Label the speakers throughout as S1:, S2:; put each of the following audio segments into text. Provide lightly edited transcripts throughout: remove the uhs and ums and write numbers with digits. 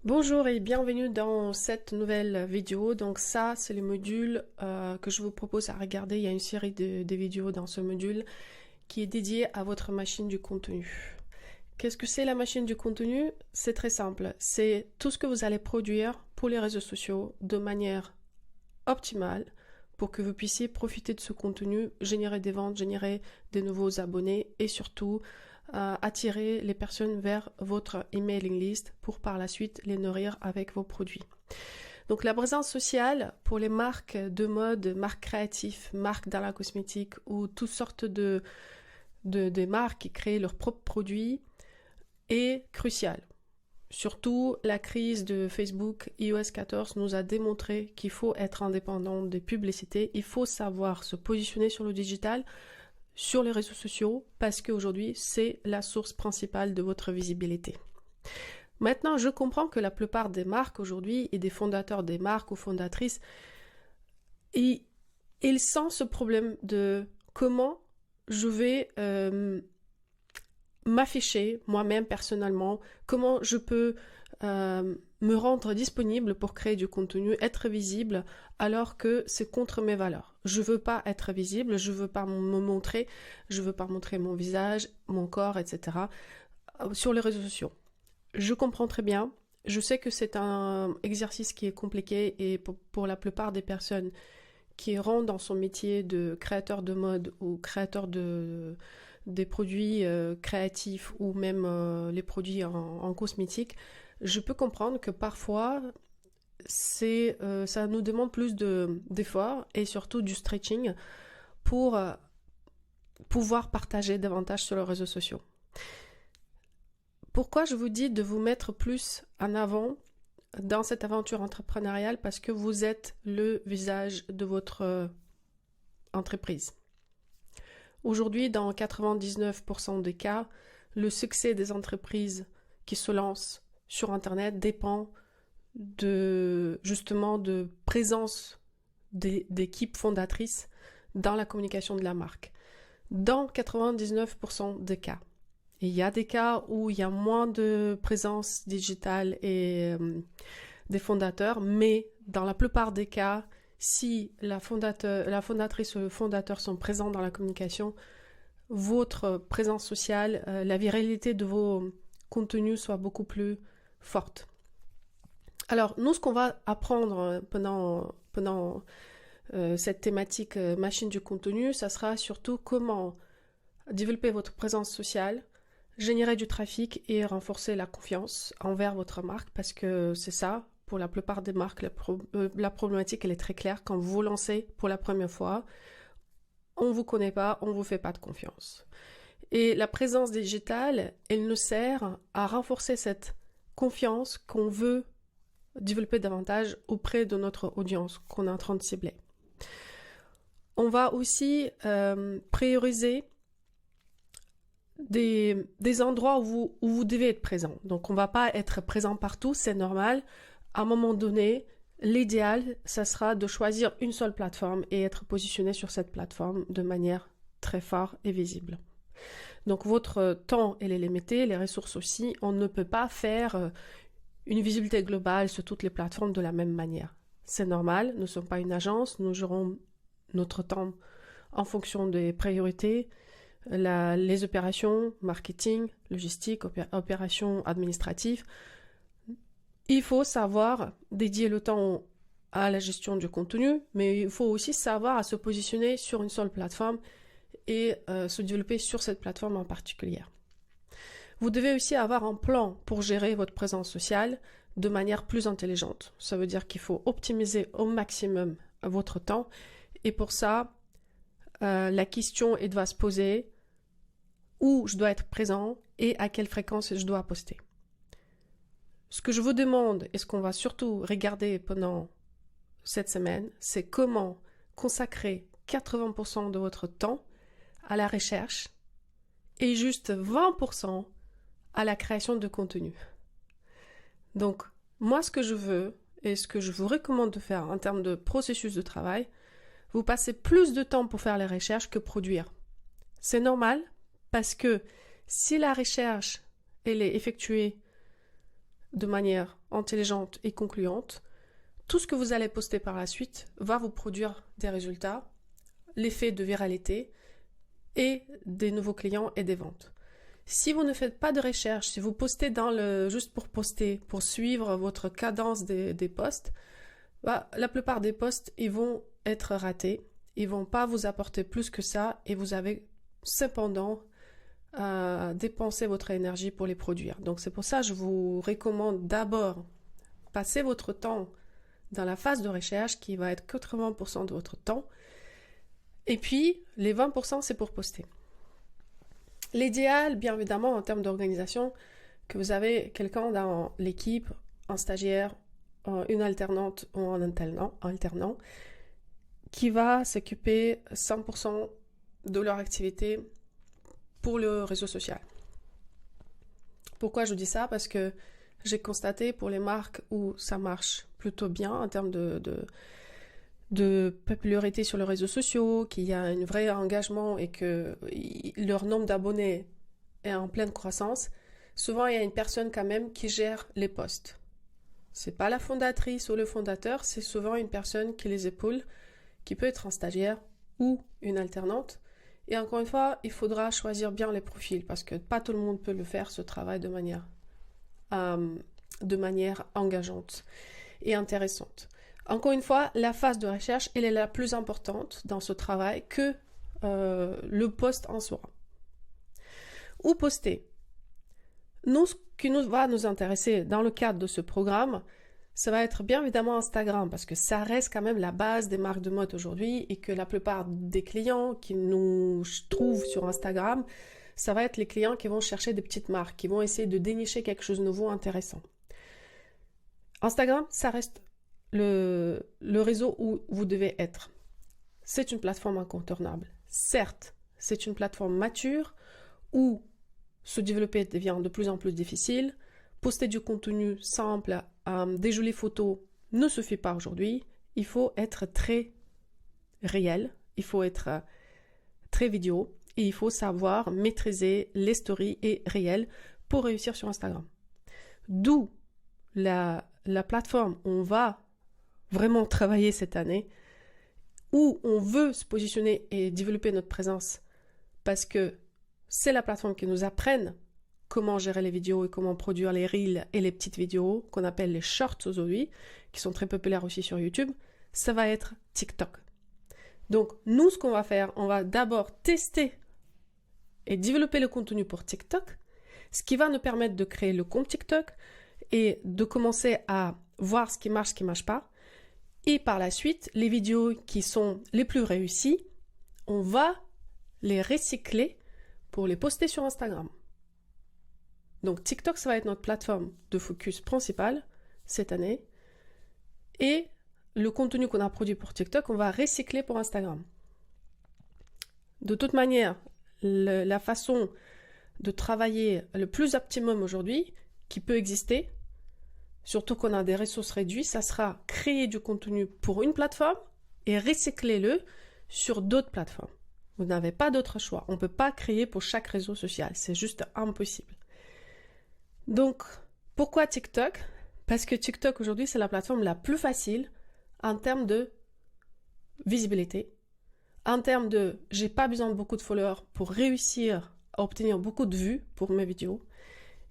S1: Bonjour et bienvenue dans cette nouvelle vidéo. Donc ça, c'est le module que je vous propose à regarder. Il y a une série de vidéos dans ce module qui est dédié à votre machine du contenu. Qu'est-ce que c'est la machine du contenu? C'est très simple. C'est tout ce que vous allez produire pour les réseaux sociaux de manière optimale pour que vous puissiez profiter de ce contenu, générer des ventes, générer de nouveaux abonnés et surtout attirer les personnes vers votre emailing list pour par la suite les nourrir avec vos produits. Donc la présence sociale pour les marques de mode, marques créatives, marques dans la cosmétique ou toutes sortes de marques qui créent leurs propres produits est cruciale. Surtout, la crise de Facebook iOS 14 nous a démontré qu'il faut être indépendant des publicités, il faut savoir se positionner sur le digital, sur les réseaux sociaux, parce qu'aujourd'hui, c'est la source principale de votre visibilité. Maintenant, je comprends que la plupart des marques aujourd'hui et des fondateurs des marques ou fondatrices, ils sentent ce problème de comment je vais m'afficher moi-même personnellement, comment je peux me rendre disponible pour créer du contenu, être visible, alors que c'est contre mes valeurs. Je veux pas être visible, je veux pas me montrer, je veux pas montrer mon visage, mon corps, etc. sur les réseaux sociaux. Je comprends très bien. Je sais que c'est un exercice qui est compliqué et pour la plupart des personnes qui rentrent dans son métier de créateur de mode ou créateur des produits créatifs ou même les produits en cosmétique, je peux comprendre que parfois ça nous demande plus d'efforts et surtout du stretching pour pouvoir partager davantage sur les réseaux sociaux. Pourquoi je vous dis de vous mettre plus en avant dans cette aventure entrepreneuriale? Parce que vous êtes le visage de votre entreprise. Aujourd'hui, dans 99% des cas, le succès des entreprises qui se lancent sur Internet dépend justement de présence d'équipes fondatrices dans la communication de la marque. Dans 99% des cas. Il y a des cas où il y a moins de présence digitale et des fondateurs, mais dans la plupart des cas, si la fondatrice ou le fondateur sont présents dans la communication, votre présence sociale, la viralité de vos contenus soit beaucoup plus forte. Alors, nous, ce qu'on va apprendre pendant cette thématique machine du contenu, ça sera surtout comment développer votre présence sociale, générer du trafic et renforcer la confiance envers votre marque, parce que c'est ça, pour la plupart des marques, la problématique, elle est très claire. Quand vous vous lancez pour la première fois, on ne vous connaît pas, on ne vous fait pas de confiance. Et la présence digitale, elle nous sert à renforcer cette confiance qu'on veut développer davantage auprès de notre audience qu'on est en train de cibler. On va aussi prioriser des endroits où vous devez être présent. Donc on ne va pas être présent partout, c'est normal. À un moment donné, l'idéal, ça sera de choisir une seule plateforme et être positionné sur cette plateforme de manière très forte et visible. Donc votre temps, elle est limité, les ressources aussi. On ne peut pas faire une visibilité globale sur toutes les plateformes de la même manière. C'est normal, nous ne sommes pas une agence, nous gérons notre temps en fonction des priorités, les opérations, marketing, logistique, opérations administratives. Il faut savoir dédier le temps à la gestion du contenu, mais il faut aussi savoir à se positionner sur une seule plateforme et se développer sur cette plateforme en particulier. Vous devez aussi avoir un plan pour gérer votre présence sociale de manière plus intelligente. Ça veut dire qu'il faut optimiser au maximum votre temps et pour ça, la question doit se poser où je dois être présent et à quelle fréquence je dois poster. Ce que je vous demande et ce qu'on va surtout regarder pendant cette semaine, c'est comment consacrer 80% de votre temps à la recherche et juste 20% à la création de contenu. Donc, moi, ce que je veux et ce que je vous recommande de faire en termes de processus de travail, vous passez plus de temps pour faire les recherches que produire. C'est normal parce que si la recherche elle est effectuée de manière intelligente et concluante, tout ce que vous allez poster par la suite va vous produire des résultats, l'effet de viralité et des nouveaux clients et des ventes. Si vous ne faites pas de recherche, si vous postez juste pour poster, pour suivre votre cadence des posts, la plupart des posts, ils vont être ratés. Ils vont pas vous apporter plus que ça et vous avez cependant à dépenser votre énergie pour les produire. Donc c'est pour ça que je vous recommande d'abord passer votre temps dans la phase de recherche qui va être 80% de votre temps. Et puis les 20% c'est pour poster. L'idéal, bien évidemment, en termes d'organisation, que vous avez quelqu'un dans l'équipe, un stagiaire, une alternante ou un alternant, qui va s'occuper 100% de leur activité pour le réseau social. Pourquoi je dis ça? Parce que j'ai constaté pour les marques où ça marche plutôt bien en termes de popularité sur les réseaux sociaux, qu'il y a un vrai engagement et que leur nombre d'abonnés est en pleine croissance, souvent il y a une personne quand même qui gère les posts. C'est pas la fondatrice ou le fondateur, c'est souvent une personne qui les épaule, qui peut être un stagiaire ou une alternante. Et encore une fois, il faudra choisir bien les profils parce que pas tout le monde peut le faire, ce travail de manière engageante et intéressante. Encore une fois, la phase de recherche, elle est la plus importante dans ce travail que le post en soi. Où poster? Nous, ce qui va nous intéresser dans le cadre de ce programme, ça va être bien évidemment Instagram, parce que ça reste quand même la base des marques de mode aujourd'hui et que la plupart des clients qui nous trouvent sur Instagram, ça va être les clients qui vont chercher des petites marques, qui vont essayer de dénicher quelque chose de nouveau, intéressant. Instagram, ça reste le réseau où vous devez être. C'est une plateforme incontournable. Certes, c'est une plateforme mature où se développer devient de plus en plus difficile. Poster du contenu simple, des jolies photos ne suffit pas aujourd'hui. Il faut être très réel, il faut être très vidéo et il faut savoir maîtriser les stories et réels pour réussir sur Instagram. D'où la plateforme où on va vraiment travailler cette année, où on veut se positionner et développer notre présence parce que c'est la plateforme qui nous apprenne comment gérer les vidéos et comment produire les reels et les petites vidéos qu'on appelle les shorts aujourd'hui, qui sont très populaires aussi sur YouTube, ça va être TikTok. Donc nous, ce qu'on va faire, on va d'abord tester et développer le contenu pour TikTok, ce qui va nous permettre de créer le compte TikTok et de commencer à voir ce qui marche pas. Et par la suite, les vidéos qui sont les plus réussies, on va les recycler pour les poster sur Instagram. Donc TikTok, ça va être notre plateforme de focus principale cette année. Et le contenu qu'on a produit pour TikTok, on va recycler pour Instagram. De toute manière, la façon de travailler le plus optimum aujourd'hui, qui peut exister, surtout qu'on a des ressources réduites, ça sera créer du contenu pour une plateforme et recycler-le sur d'autres plateformes. Vous n'avez pas d'autre choix. On ne peut pas créer pour chaque réseau social. C'est juste impossible. Donc, pourquoi TikTok? Parce que TikTok aujourd'hui, c'est la plateforme la plus facile en termes de visibilité, en termes de j'ai pas besoin de beaucoup de followers pour réussir à obtenir beaucoup de vues pour mes vidéos.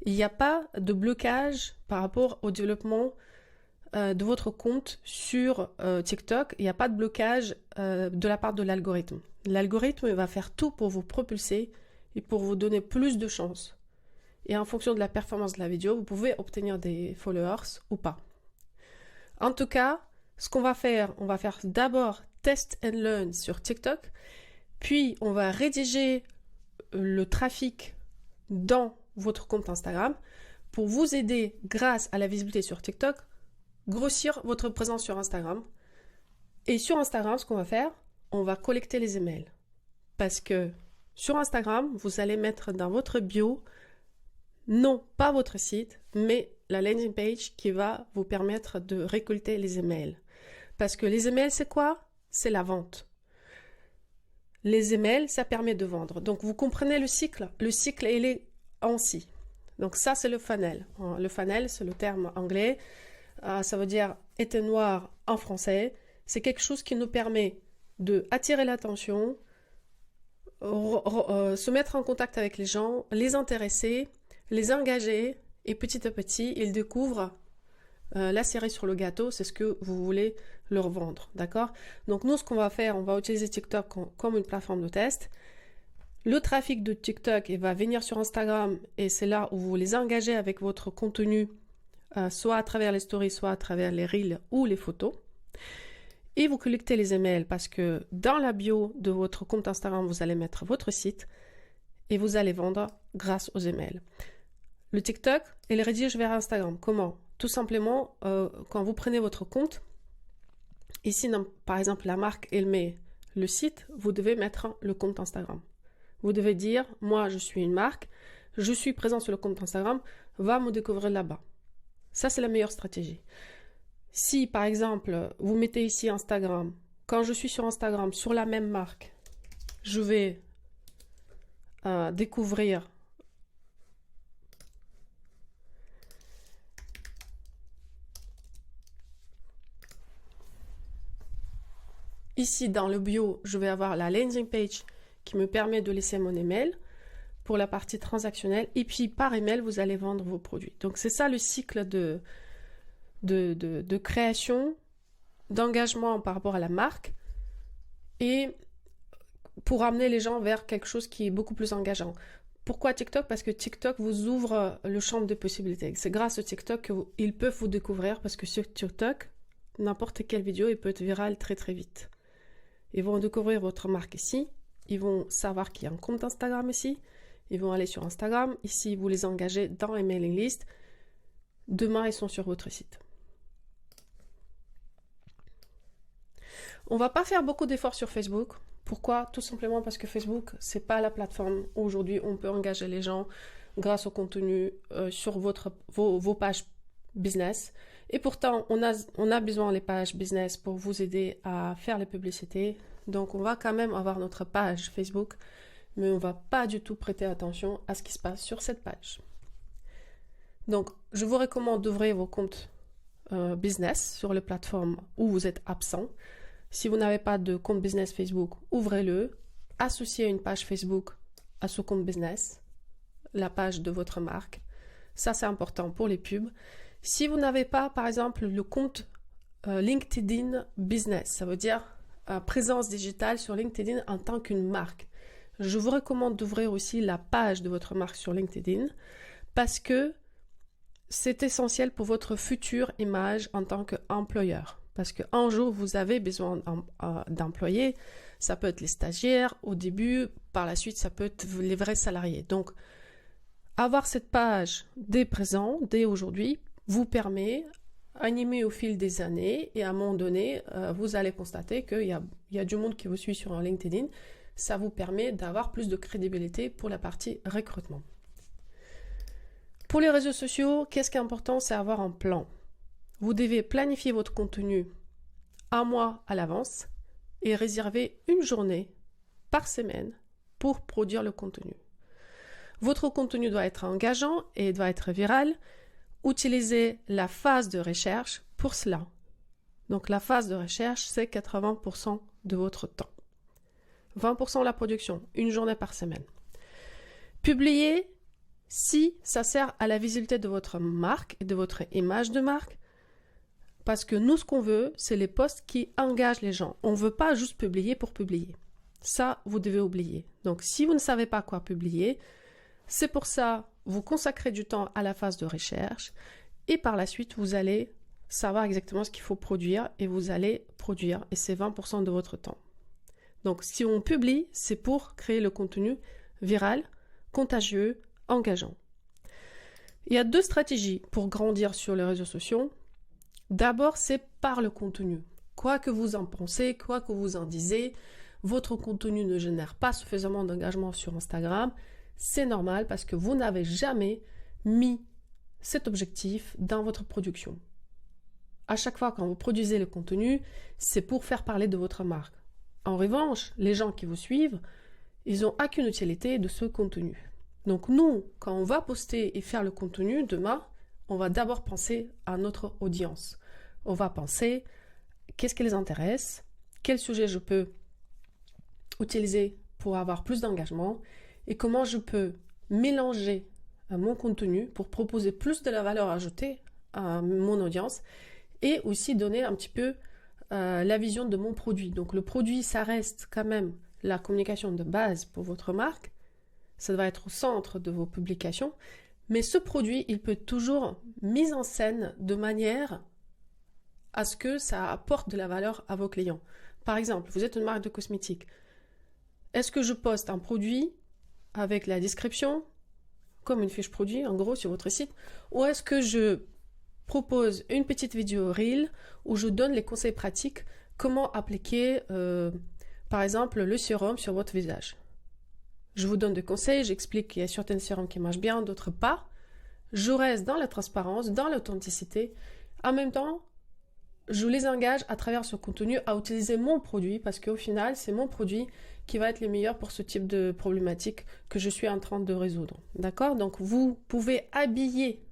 S1: Il n'y a pas de blocage par rapport au développement de votre compte sur TikTok. Il n'y a pas de blocage de la part de l'algorithme. L'algorithme va faire tout pour vous propulser et pour vous donner plus de chances. Et en fonction de la performance de la vidéo, vous pouvez obtenir des followers ou pas. En tout cas, ce qu'on va faire, on va faire d'abord test and learn sur TikTok, puis on va rédiger le trafic dans votre compte Instagram pour vous aider, grâce à la visibilité sur TikTok, grossir votre présence sur Instagram. Et sur Instagram, ce qu'on va faire, on va collecter les emails. Parce que sur Instagram, vous allez mettre dans votre bio, non pas votre site, mais la landing page qui va vous permettre de récolter les emails. Parce que les emails, c'est quoi? C'est la vente. Les emails, ça permet de vendre. Donc, vous comprenez le cycle. Le cycle, il est ainsi. Donc ça, c'est le funnel. Le funnel, c'est le terme anglais. Ça veut dire éteignoir en français. C'est quelque chose qui nous permet de attirer l'attention, se mettre en contact avec les gens, les intéresser, les engager, et petit à petit, ils découvrent la cerise sur le gâteau, c'est ce que vous voulez leur vendre, d'accord? Donc nous, ce qu'on va faire, on va utiliser TikTok comme une plateforme de test. Le trafic de TikTok, il va venir sur Instagram, et c'est là où vous les engagez avec votre contenu, soit à travers les stories, soit à travers les reels ou les photos. Et vous collectez les emails parce que dans la bio de votre compte Instagram, vous allez mettre votre site et vous allez vendre grâce aux emails. Le TikTok, il rédige vers Instagram. Comment? Tout simplement, quand vous prenez votre compte, ici, par exemple, la marque, elle met le site, vous devez mettre le compte Instagram. Vous devez dire, moi, je suis une marque, je suis présent sur le compte Instagram, va me découvrir là-bas. Ça, c'est la meilleure stratégie. Si, par exemple, vous mettez ici Instagram, quand je suis sur Instagram, sur la même marque, je vais découvrir ici dans le bio, je vais avoir la landing page qui me permet de laisser mon email pour la partie transactionnelle. Et puis, par email, vous allez vendre vos produits. Donc, c'est ça le cycle de création, d'engagement par rapport à la marque et pour amener les gens vers quelque chose qui est beaucoup plus engageant. Pourquoi TikTok? Parce que TikTok vous ouvre le champ de possibilités. C'est grâce au TikTok qu'ils peuvent vous découvrir parce que sur TikTok, n'importe quelle vidéo il peut être virale très très vite. Ils vont découvrir votre marque ici, ils vont savoir qu'il y a un compte Instagram ici, ils vont aller sur Instagram, ici vous les engagez dans les mailing lists, demain ils sont sur votre site. On va pas faire beaucoup d'efforts sur Facebook. Pourquoi? Tout simplement parce que Facebook, c'est pas la plateforme où aujourd'hui on peut engager les gens grâce au contenu sur vos pages business. Et pourtant, on a besoin des pages business pour vous aider à faire les publicités. Donc, on va quand même avoir notre page Facebook, mais on va pas du tout prêter attention à ce qui se passe sur cette page. Donc, je vous recommande d'ouvrir vos comptes business sur les plateformes où vous êtes absent. Si vous n'avez pas de compte business Facebook, ouvrez-le. Associez une page Facebook à ce compte business, la page de votre marque. Ça, c'est important pour les pubs. Si vous n'avez pas, par exemple, le compte LinkedIn Business, ça veut dire présence digitale sur LinkedIn en tant qu'une marque, je vous recommande d'ouvrir aussi la page de votre marque sur LinkedIn parce que c'est essentiel pour votre future image en tant qu'employeur. Parce qu'un jour, vous avez besoin d'employés. Ça peut être les stagiaires au début, par la suite, ça peut être les vrais salariés. Donc, avoir cette page dès présent, dès aujourd'hui, vous permet, animé au fil des années, et à un moment donné, vous allez constater qu'il y a du monde qui vous suit sur un LinkedIn. Ça vous permet d'avoir plus de crédibilité pour la partie recrutement. Pour les réseaux sociaux, qu'est-ce qui est important? C'est avoir un plan. Vous devez planifier votre contenu un mois à l'avance et réserver une journée par semaine pour produire le contenu. Votre contenu doit être engageant et doit être viral. Utilisez la phase de recherche pour cela. Donc la phase de recherche, c'est 80% de votre temps. 20% la production, une journée par semaine. Publiez si ça sert à la visibilité de votre marque et de votre image de marque. Parce que nous, ce qu'on veut, c'est les posts qui engagent les gens. On ne veut pas juste publier pour publier. Ça, vous devez oublier. Donc, si vous ne savez pas quoi publier, c'est pour ça, vous consacrez du temps à la phase de recherche et par la suite, vous allez savoir exactement ce qu'il faut produire et vous allez produire et c'est 20% de votre temps. Donc, si on publie, c'est pour créer le contenu viral, contagieux, engageant. Il y a 2 stratégies pour grandir sur les réseaux sociaux. D'abord, c'est par le contenu. Quoi que vous en pensez, quoi que vous en disiez, votre contenu ne génère pas suffisamment d'engagement sur Instagram. C'est normal parce que vous n'avez jamais mis cet objectif dans votre production. À chaque fois quand vous produisez le contenu, c'est pour faire parler de votre marque. En revanche, les gens qui vous suivent, ils n'ont aucune utilité de ce contenu. Donc nous, quand on va poster et faire le contenu demain, on va d'abord penser à notre audience. On va penser qu'est-ce qui les intéresse, quel sujet je peux utiliser pour avoir plus d'engagement et comment je peux mélanger mon contenu pour proposer plus de la valeur ajoutée à mon audience et aussi donner un petit peu la vision de mon produit. Donc le produit, ça reste quand même la communication de base pour votre marque. Ça va être au centre de vos publications. Mais ce produit, il peut être toujours mis en scène de manière à ce que ça apporte de la valeur à vos clients. Par exemple, vous êtes une marque de cosmétiques. Est-ce que je poste un produit avec la description, comme une fiche produit, en gros, sur votre site, ou est-ce que je propose une petite vidéo reel où je donne les conseils pratiques, comment appliquer, par exemple, le sérum sur votre visage. Je vous donne des conseils, j'explique qu'il y a certains sérums qui marchent bien, d'autres pas. Je reste dans la transparence, dans l'authenticité. En même temps, je les engage à travers ce contenu à utiliser mon produit parce qu'au final, c'est mon produit qui va être le meilleur pour ce type de problématique que je suis en train de résoudre. D'accord? Donc, vous pouvez habiller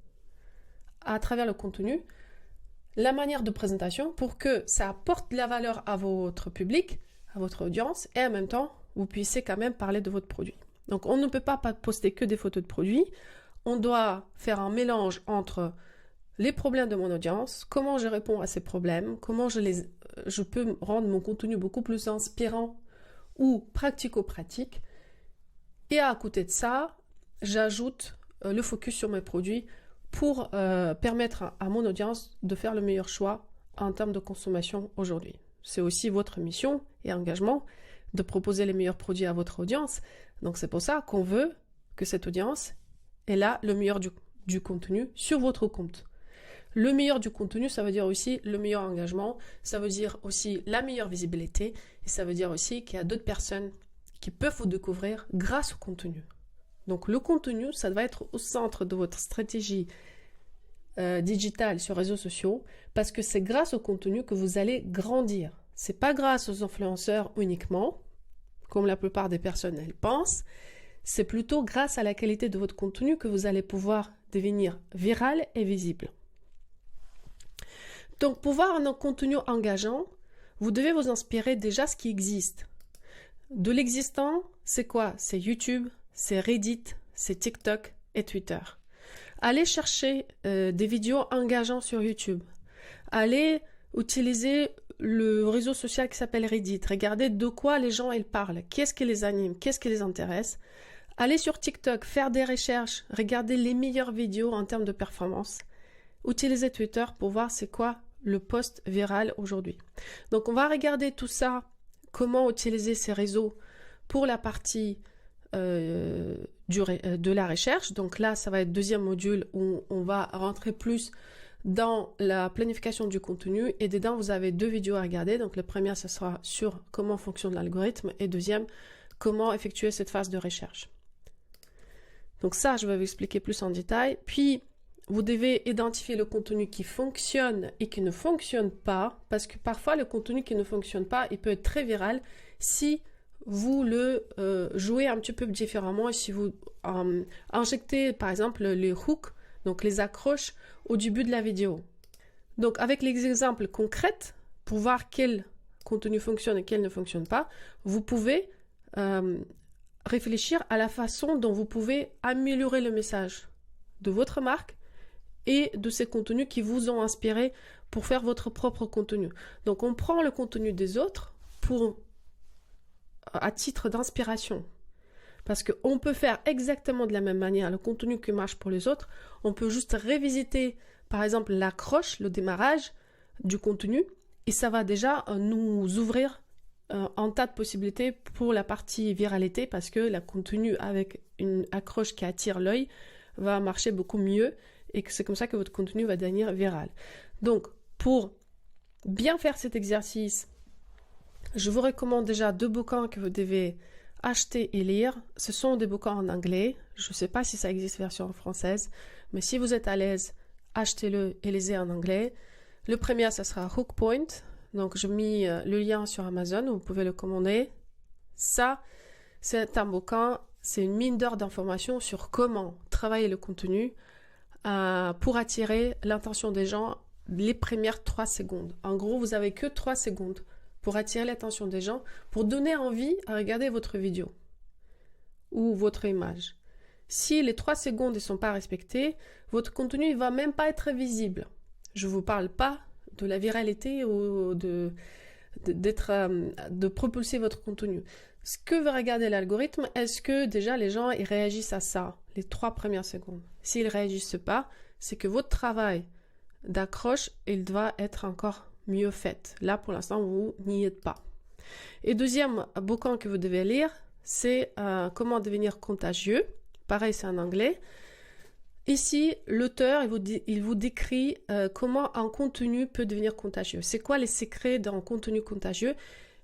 S1: à travers le contenu la manière de présentation pour que ça apporte de la valeur à votre public, à votre audience et en même temps, vous puissiez quand même parler de votre produit. Donc, on ne peut pas poster que des photos de produits. On doit faire un mélange entre les problèmes de mon audience, comment je réponds à ces problèmes, comment je peux rendre mon contenu beaucoup plus inspirant ou pratico-pratique. Et à côté de ça, j'ajoute le focus sur mes produits pour permettre à mon audience de faire le meilleur choix en termes de consommation aujourd'hui. C'est aussi votre mission et engagement de proposer les meilleurs produits à votre audience. Donc c'est pour ça qu'on veut que cette audience ait là le meilleur du contenu sur votre compte. Le meilleur du contenu, ça veut dire aussi le meilleur engagement, ça veut dire aussi la meilleure visibilité et ça veut dire aussi qu'il y a d'autres personnes qui peuvent vous découvrir grâce au contenu. Donc le contenu, ça va être au centre de votre stratégie digitale sur les réseaux sociaux parce que c'est grâce au contenu que vous allez grandir. C'est pas grâce aux influenceurs uniquement, comme la plupart des personnes elles pensent, c'est plutôt grâce à la qualité de votre contenu que vous allez pouvoir devenir viral et visible. Donc, pour avoir un contenu engageant, vous devez vous inspirer déjà de ce qui existe. De l'existant, c'est quoi? C'est YouTube, c'est Reddit, c'est TikTok et Twitter. Allez chercher des vidéos engageantes sur YouTube. Allez utiliser le réseau social qui s'appelle Reddit. Regardez de quoi les gens ils parlent, qu'est-ce qui les anime, qu'est-ce qui les intéresse. Allez sur TikTok, faire des recherches, regardez les meilleures vidéos en termes de performance. Utilisez Twitter pour voir c'est quoi le post viral aujourd'hui. Donc on va regarder tout ça, comment utiliser ces réseaux pour la partie de la recherche. Donc là, ça va être le deuxième module où on va rentrer plus dans la planification du contenu et dedans vous avez 2 vidéos à regarder. Donc le premier ce sera sur comment fonctionne l'algorithme et deuxième comment effectuer cette phase de recherche. Donc ça je vais vous expliquer plus en détail. Puis vous devez identifier le contenu qui fonctionne et qui ne fonctionne pas parce que parfois le contenu qui ne fonctionne pas il peut être très viral si vous le jouez un petit peu différemment et si vous injectez par exemple les hooks, donc les accroches au début de la vidéo. Donc avec les exemples concrets, pour voir quel contenu fonctionne et quel ne fonctionne pas, vous pouvez réfléchir à la façon dont vous pouvez améliorer le message de votre marque et de ces contenus qui vous ont inspiré pour faire votre propre contenu. Donc on prend le contenu des autres à titre d'inspiration. Parce qu'on peut faire exactement de la même manière le contenu qui marche pour les autres. On peut juste revisiter, par exemple, l'accroche, le démarrage du contenu. Et ça va déjà nous ouvrir un tas de possibilités pour la partie viralité parce que le contenu avec une accroche qui attire l'œil va marcher beaucoup mieux et que c'est comme ça que votre contenu va devenir viral. Donc, pour bien faire cet exercice, je vous recommande déjà 2 bouquins que vous devez acheter et lire. Ce sont des bouquins en anglais. Je ne sais pas si ça existe version française, mais si vous êtes à l'aise, achetez-le et lisez en anglais. Le premier, ça sera Hook Point. Donc, je mets le lien sur Amazon, vous pouvez le commander. Ça, c'est un bouquin c'est une mine d'or d'informations sur comment travailler le contenu pour attirer l'attention des gens les premières 3 secondes. En gros, vous avez que 3 secondes pour attirer l'attention des gens, pour donner envie à regarder votre vidéo ou votre image. Si les 3 secondes ne sont pas respectées, votre contenu ne va même pas être visible. Je ne vous parle pas de la viralité ou de propulser votre contenu. Ce que veut regarder l'algorithme, est-ce que déjà les gens ils réagissent à ça, les 3 premières secondes? S'ils ne réagissent pas, c'est que votre travail d'accroche, il doit être encore mieux fait. Là, pour l'instant, vous n'y êtes pas. Et deuxième bouquin que vous devez lire, c'est Comment devenir contagieux. Pareil, c'est en anglais. Ici, l'auteur, il vous décrit comment un contenu peut devenir contagieux. C'est quoi les secrets d'un contenu contagieux?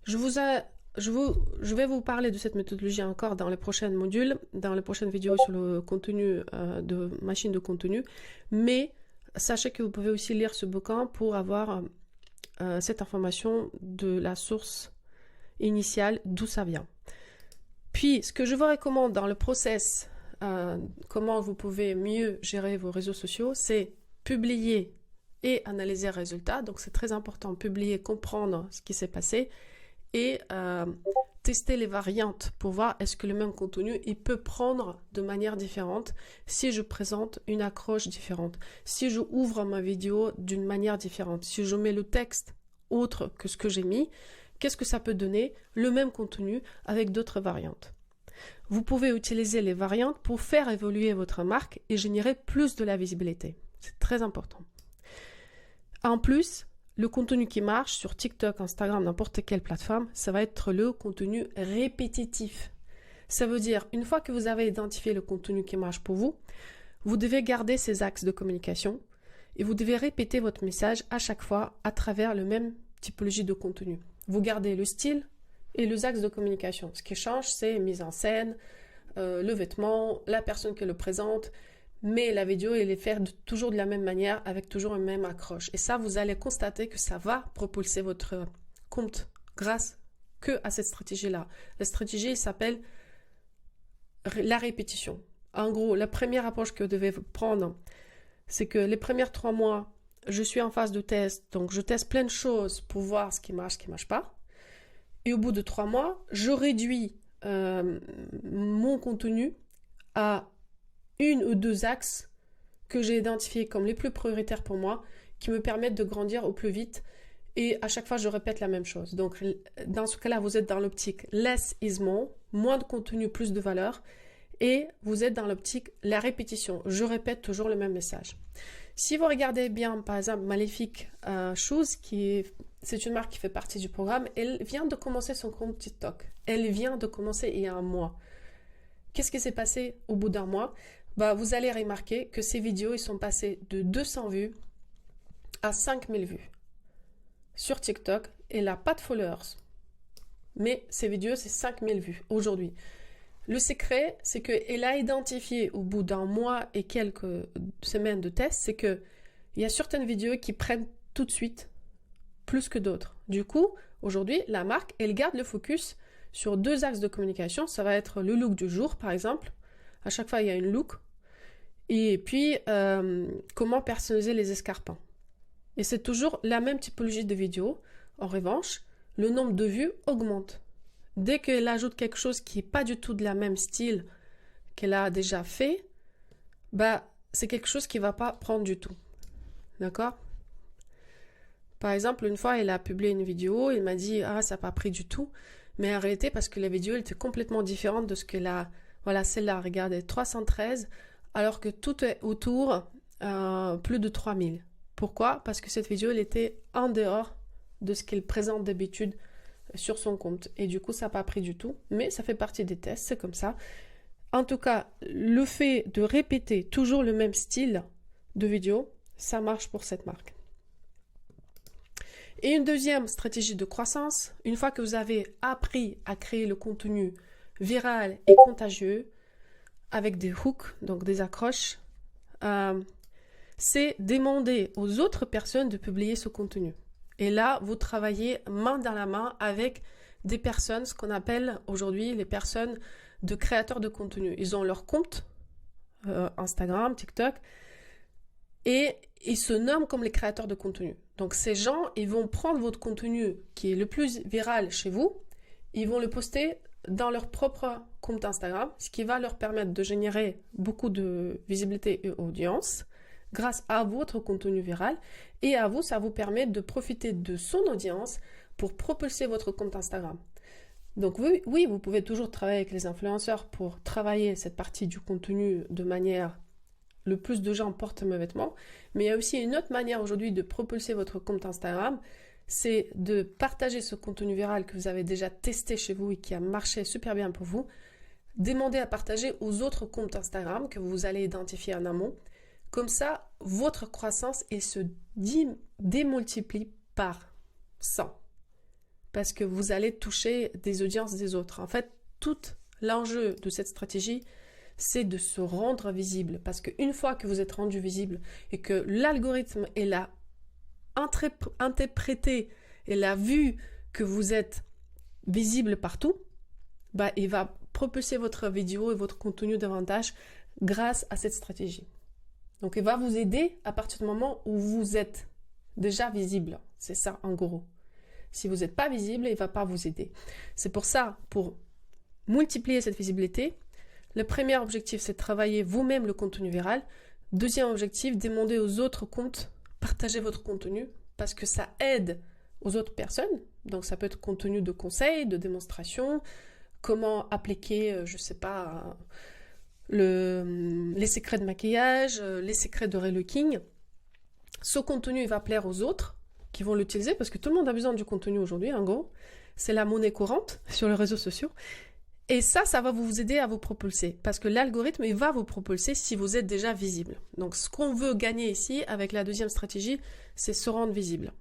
S1: Je vais vous parler de cette méthodologie encore dans les prochains modules, dans les prochaines vidéos sur le contenu de machine de contenu. Mais sachez que vous pouvez aussi lire ce bouquin pour avoir cette information de la source initiale, d'où ça vient. Puis, ce que je vous recommande dans le process, comment vous pouvez mieux gérer vos réseaux sociaux, c'est publier et analyser les résultats. Donc, c'est très important, publier, comprendre ce qui s'est passé et tester les variantes pour voir est-ce que le même contenu, il peut prendre de manière différente si je présente une accroche différente, si je ouvre ma vidéo d'une manière différente, si je mets le texte autre que ce que j'ai mis, qu'est-ce que ça peut donner le même contenu avec d'autres variantes. Vous pouvez utiliser les variantes pour faire évoluer votre marque et générer plus de la visibilité. C'est très important. En plus, le contenu qui marche sur TikTok, Instagram, n'importe quelle plateforme, ça va être le contenu répétitif. Ça veut dire, une fois que vous avez identifié le contenu qui marche pour vous, vous devez garder ces axes de communication et vous devez répéter votre message à chaque fois à travers le même typologie de contenu. Vous gardez le style et les axes de communication. Ce qui change, c'est mise en scène, le vêtement, la personne qui le présente, mais la vidéo, elle est faite toujours de la même manière, avec toujours une même accroche. Et ça, vous allez constater que ça va propulser votre compte grâce à cette stratégie-là. La stratégie s'appelle la répétition. En gros, la première approche que vous devez prendre, c'est que les premiers 3 mois, je suis en phase de test, donc je teste plein de choses pour voir ce qui marche pas. Et au bout de 3 mois, je réduis mon contenu à 1 ou 2 axes que j'ai identifiés comme les plus prioritaires pour moi, qui me permettent de grandir au plus vite. Et à chaque fois, je répète la même chose. Donc, dans ce cas-là, vous êtes dans l'optique less is more, moins de contenu, plus de valeur. Et vous êtes dans l'optique la répétition. Je répète toujours le même message. Si vous regardez bien, par exemple, Maléfique Shoes, c'est une marque qui fait partie du programme, elle vient de commencer son compte TikTok. Elle vient de commencer il y a 1 mois. Qu'est-ce qui s'est passé au bout d'1 mois? Vous allez remarquer que ces vidéos, ils sont passés de 200 vues à 5000 vues sur TikTok. Elle n'a pas de followers, mais ces vidéos, c'est 5000 vues aujourd'hui. Le secret, c'est qu'elle a identifié au bout d'1 mois et quelques semaines de test, c'est qu'il y a certaines vidéos qui prennent tout de suite plus que d'autres. Du coup, aujourd'hui, la marque, elle garde le focus sur 2 axes de communication. Ça va être le look du jour, par exemple. À chaque fois, il y a une look. Et puis, comment personnaliser les escarpins. Et c'est toujours la même typologie de vidéo. En revanche, le nombre de vues augmente. Dès qu'elle ajoute quelque chose qui n'est pas du tout de la même style qu'elle a déjà fait, c'est quelque chose qui ne va pas prendre du tout. D'accord? Par exemple, une fois, elle a publié une vidéo, elle m'a dit « Ah, ça n'a pas pris du tout ». Mais en réalité, parce que la vidéo elle était complètement différente de ce qu'elle a... Voilà, celle-là, regardez, 313, alors que tout est autour, plus de 3000. Pourquoi? Parce que cette vidéo, elle était en dehors de ce qu'elle présente d'habitude sur son compte. Et du coup, ça n'a pas pris du tout. Mais ça fait partie des tests, c'est comme ça. En tout cas, le fait de répéter toujours le même style de vidéo, ça marche pour cette marque. Et une deuxième stratégie de croissance, une fois que vous avez appris à créer le contenu viral et contagieux avec des hooks, donc des accroches, c'est demander aux autres personnes de publier ce contenu. Et là, vous travaillez main dans la main avec des personnes, ce qu'on appelle aujourd'hui les personnes de créateurs de contenu. Ils ont leur compte Instagram, TikTok, et ils se nomment comme les créateurs de contenu. Donc ces gens, ils vont prendre votre contenu qui est le plus viral chez vous, ils vont le poster dans leur propre compte Instagram, ce qui va leur permettre de générer beaucoup de visibilité et audience grâce à votre contenu viral. Et à vous, ça vous permet de profiter de son audience pour propulser votre compte Instagram. Donc oui, vous pouvez toujours travailler avec les influenceurs pour travailler cette partie du contenu de manière le plus de gens portent mes vêtements, mais il y a aussi une autre manière aujourd'hui de propulser votre compte Instagram, c'est de partager ce contenu viral que vous avez déjà testé chez vous et qui a marché super bien pour vous, demander à partager aux autres comptes Instagram que vous allez identifier en amont. Comme ça, votre croissance se démultiplie par 100. Parce que vous allez toucher des audiences des autres. En fait, tout l'enjeu de cette stratégie, c'est de se rendre visible. Parce qu'une fois que vous êtes rendu visible et que l'algorithme l'a interprété et l'a vu que vous êtes visible partout, il va propulser votre vidéo et votre contenu davantage grâce à cette stratégie. Donc, il va vous aider à partir du moment où vous êtes déjà visible. C'est ça, en gros. Si vous n'êtes pas visible, il ne va pas vous aider. C'est pour ça, pour multiplier cette visibilité, le premier objectif, c'est de travailler vous-même le contenu viral. Deuxième objectif, demander aux autres comptes, partager votre contenu, parce que ça aide aux autres personnes. Donc, ça peut être contenu de conseils, de démonstration, comment appliquer, je ne sais pas, les secrets de maquillage, les secrets de relooking. Ce contenu, il va plaire aux autres qui vont l'utiliser parce que tout le monde a besoin du contenu aujourd'hui, en gros. C'est la monnaie courante sur les réseaux sociaux. Et ça va vous aider à vous propulser parce que l'algorithme, il va vous propulser si vous êtes déjà visible. Donc, ce qu'on veut gagner ici avec la deuxième stratégie, c'est se rendre visible.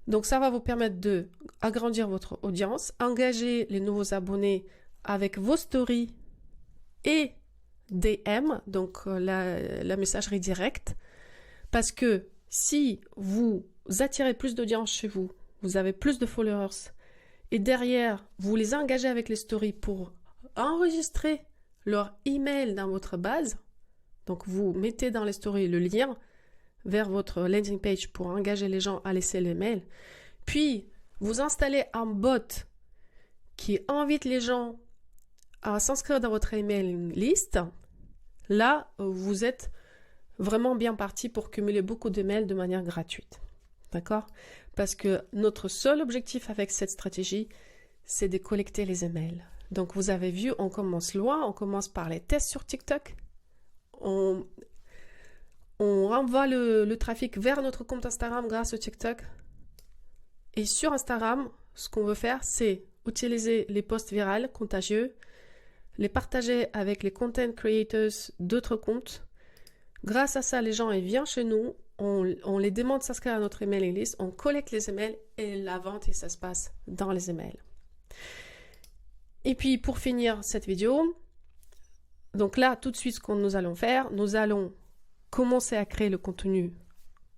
S1: Donc, ça va vous permettre d'agrandir votre audience, engager les nouveaux abonnés avec vos stories et DM, donc la messagerie directe, parce que si vous attirez plus d'audience chez vous, vous avez plus de followers, et derrière, vous les engagez avec les stories pour enregistrer leur email dans votre base, donc vous mettez dans les stories le lien vers votre landing page pour engager les gens à laisser les mails, puis vous installez un bot qui invite les gens à s'inscrire dans votre email list, là, vous êtes vraiment bien parti pour cumuler beaucoup de mails de manière gratuite. D'accord? Parce que notre seul objectif avec cette stratégie, c'est de collecter les emails. Donc, vous avez vu, on commence loin, on commence par les tests sur TikTok. On renvoie le trafic vers notre compte Instagram grâce au TikTok. Et sur Instagram, ce qu'on veut faire, c'est utiliser les posts virals contagieux, les partager avec les content creators d'autres comptes. Grâce à ça, les gens ils viennent chez nous, on les demande de s'inscrire à notre emailing list, on collecte les emails et la vente, et ça se passe dans les emails. Et puis, pour finir cette vidéo, donc là, tout de suite, ce que nous allons faire, nous allons commencer à créer le contenu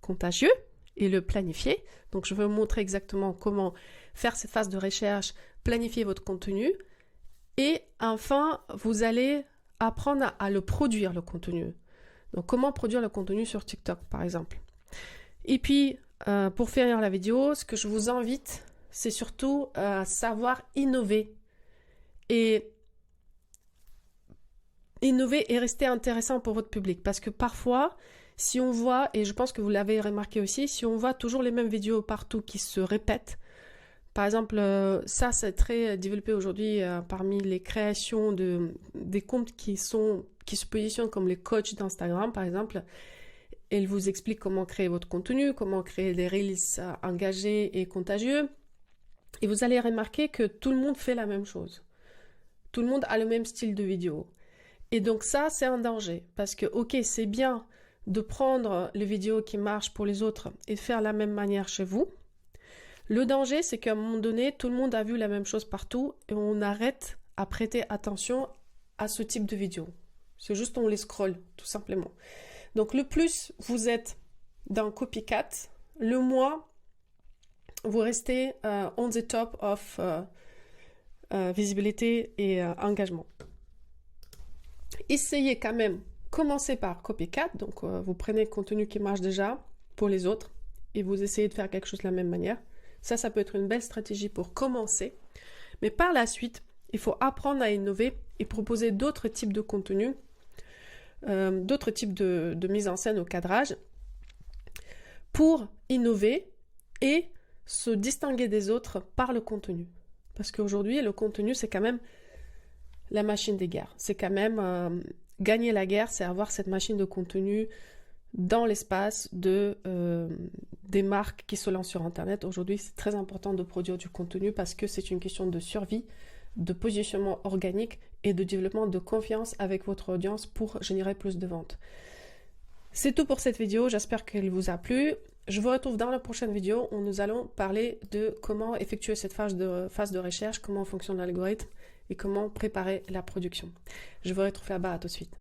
S1: contagieux et le planifier. Donc, je vais vous montrer exactement comment faire cette phase de recherche, planifier votre contenu. Et enfin, vous allez apprendre à le produire, le contenu. Donc, comment produire le contenu sur TikTok, par exemple. Et puis, pour finir la vidéo, ce que je vous invite, c'est surtout à savoir innover. Et innover et rester intéressant pour votre public. Parce que parfois, si on voit, et je pense que vous l'avez remarqué aussi, si on voit toujours les mêmes vidéos partout qui se répètent, par exemple, ça c'est très développé aujourd'hui parmi les créations des comptes qui se positionnent comme les coachs d'Instagram, par exemple. Ils vous expliquent comment créer votre contenu, comment créer des reels engagés et contagieux. Et vous allez remarquer que tout le monde fait la même chose. Tout le monde a le même style de vidéo. Et donc ça, c'est un danger. Parce que, ok, c'est bien de prendre les vidéos qui marchent pour les autres et de faire la même manière chez vous. Le danger, c'est qu'à un moment donné, tout le monde a vu la même chose partout et on arrête à prêter attention à ce type de vidéo. C'est juste on les scrolle, tout simplement. Donc le plus vous êtes dans copycat, le moins vous restez on the top of visibilité et engagement. Essayez quand même, commencez par copycat, donc vous prenez le contenu qui marche déjà pour les autres et vous essayez de faire quelque chose de la même manière. Ça peut être une belle stratégie pour commencer. Mais par la suite, il faut apprendre à innover et proposer d'autres types de contenus, d'autres types de mise en scène au cadrage pour innover et se distinguer des autres par le contenu. Parce qu'aujourd'hui, le contenu, c'est quand même la machine des guerres. C'est quand même gagner la guerre, c'est avoir cette machine de contenu dans l'espace des marques qui se lancent sur Internet. Aujourd'hui, c'est très important de produire du contenu parce que c'est une question de survie, de positionnement organique et de développement de confiance avec votre audience pour générer plus de ventes. C'est tout pour cette vidéo, j'espère qu'elle vous a plu. Je vous retrouve dans la prochaine vidéo où nous allons parler de comment effectuer cette phase de recherche, comment fonctionne l'algorithme et comment préparer la production. Je vous retrouve là-bas, à tout de suite.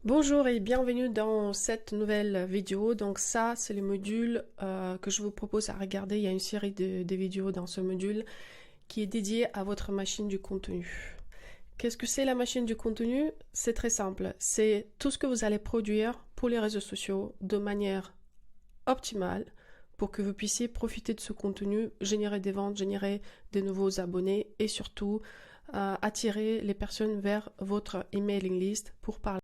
S1: Bonjour et bienvenue dans cette nouvelle vidéo. Donc ça, c'est le module que je vous propose à regarder. Il y a une série de vidéos dans ce module qui est dédié à votre machine du contenu. Qu'est-ce que c'est la machine du contenu? C'est très simple. C'est tout ce que vous allez produire pour les réseaux sociaux de manière optimale pour que vous puissiez profiter de ce contenu, générer des ventes, générer de nouveaux abonnés et surtout attirer les personnes vers votre emailing list pour parler